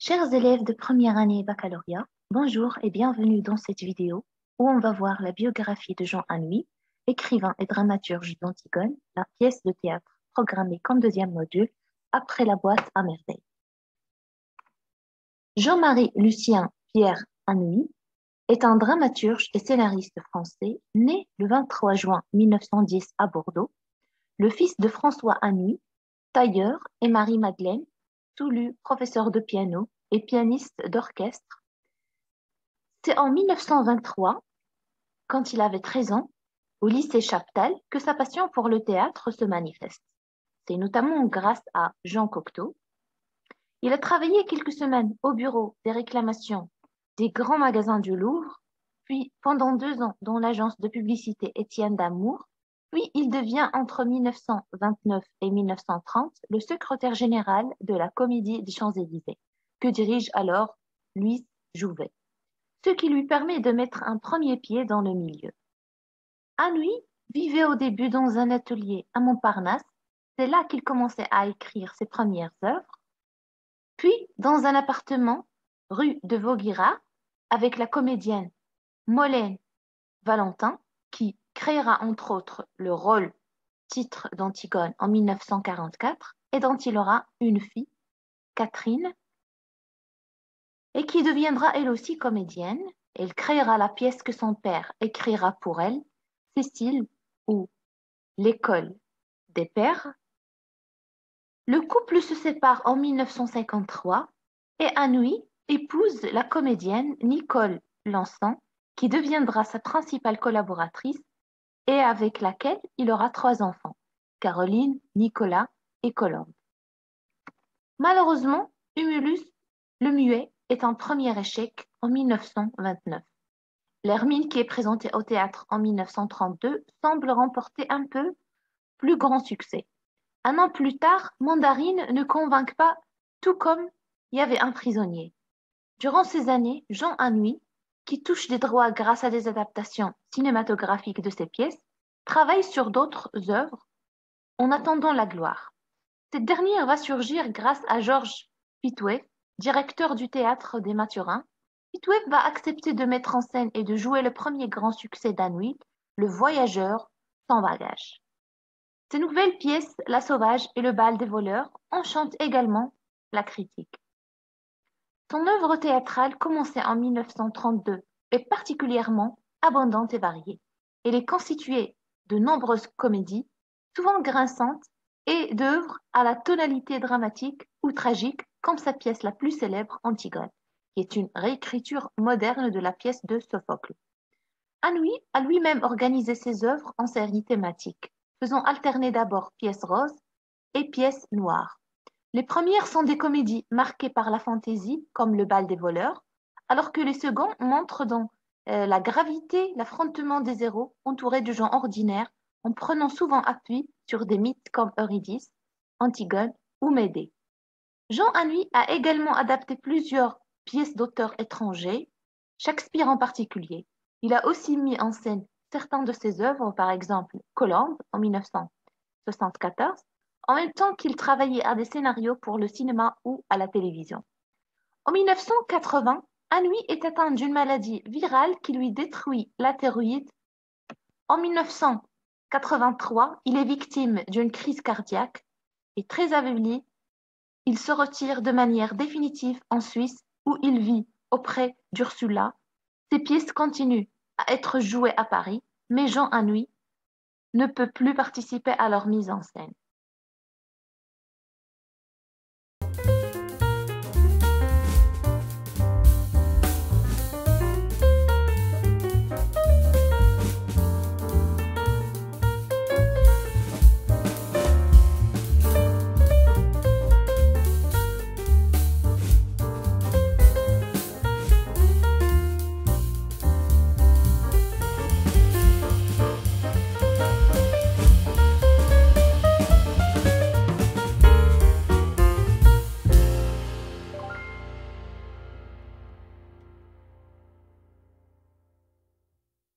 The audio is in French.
Chers élèves de première année baccalauréat, bonjour et bienvenue dans cette vidéo où on va voir la biographie de Jean Anouilh, écrivain et dramaturge d'Antigone, la pièce de théâtre programmée comme deuxième module après la boîte à merveille. Jean-Marie Lucien Pierre Anouilh est un dramaturge et scénariste français né le 23 juin 1910 à Bordeaux, le fils de François Anouilh, tailleur, et Marie-Madeleine, Soulu, professeur de piano et pianiste d'orchestre. C'est en 1923, quand il avait 13 ans, au lycée Chaptal, que sa passion pour le théâtre se manifeste. C'est notamment grâce à Jean Cocteau. Il a travaillé quelques semaines au bureau des réclamations des grands magasins du Louvre, puis pendant 2 ans dans l'agence de publicité Étienne Damour, puis il devient entre 1929 et 1930 le secrétaire général de la Comédie des Champs-Élysées, que dirige alors Louis Jouvet, ce qui lui permet de mettre un premier pied dans le milieu. Anouilh vivait au début dans un atelier à Montparnasse, c'est là qu'il commençait à écrire ses premières œuvres, puis dans un appartement rue de Vaugirard avec la comédienne Molène Valentin, qui créera entre autres le rôle titre d'Antigone en 1944 et dont il aura une fille, Catherine, et qui deviendra elle aussi comédienne. Elle créera la pièce que son père écrira pour elle, Cécile ou L'école des pères. Le couple se sépare en 1953 et Anouilh épouse la comédienne Nicole Lançon, qui deviendra sa principale collaboratrice et avec laquelle il aura 3 enfants, Caroline, Nicolas et Colombe. Malheureusement, Humulus le muet est un premier échec en 1929. L'Hermine, qui est présentée au théâtre en 1932, semble remporter un peu plus grand succès. 1 an plus tard, Mandarine ne convainc pas, tout comme il y avait un prisonnier. Durant ces années, Jean Anouilh, qui touche des droits grâce à des adaptations cinématographiques de ses pièces, travaille sur d'autres œuvres en attendant la gloire. Cette dernière va surgir grâce à Georges Pitouef, directeur du théâtre des Mathurins. Pitouef va accepter de mettre en scène et de jouer le premier grand succès d'Anouilh, Le Voyageur sans bagages. Ces nouvelles pièces, La Sauvage et Le Bal des voleurs, enchantent également la critique. Son œuvre théâtrale, commencée en 1932, est particulièrement abondante et variée. Elle est constituée de nombreuses comédies, souvent grinçantes, et d'œuvres à la tonalité dramatique ou tragique, comme sa pièce la plus célèbre, Antigone, qui est une réécriture moderne de la pièce de Sophocle. Anouilh a lui-même organisé ses œuvres en séries thématiques, faisant alterner d'abord pièces roses et pièces noires. Les premières sont des comédies marquées par la fantaisie, comme Le Bal des voleurs, alors que les seconds montrent dans la gravité, l'affrontement des héros entourés de gens ordinaires, en prenant souvent appui sur des mythes comme Eurydice, Antigone ou Médée. Jean Anouilh a également adapté plusieurs pièces d'auteurs étrangers, Shakespeare en particulier. Il a aussi mis en scène certains de ses œuvres, par exemple Colombe en 1974, en même temps qu'il travaillait à des scénarios pour le cinéma ou à la télévision. En 1980, Anouilh est atteint d'une maladie virale qui lui détruit la thyroïde. En 1983, il est victime d'une crise cardiaque et très affaibli. Il se retire de manière définitive en Suisse où il vit auprès d'Ursula. Ses pièces continuent à être jouées à Paris, mais Jean Anouilh ne peut plus participer à leur mise en scène.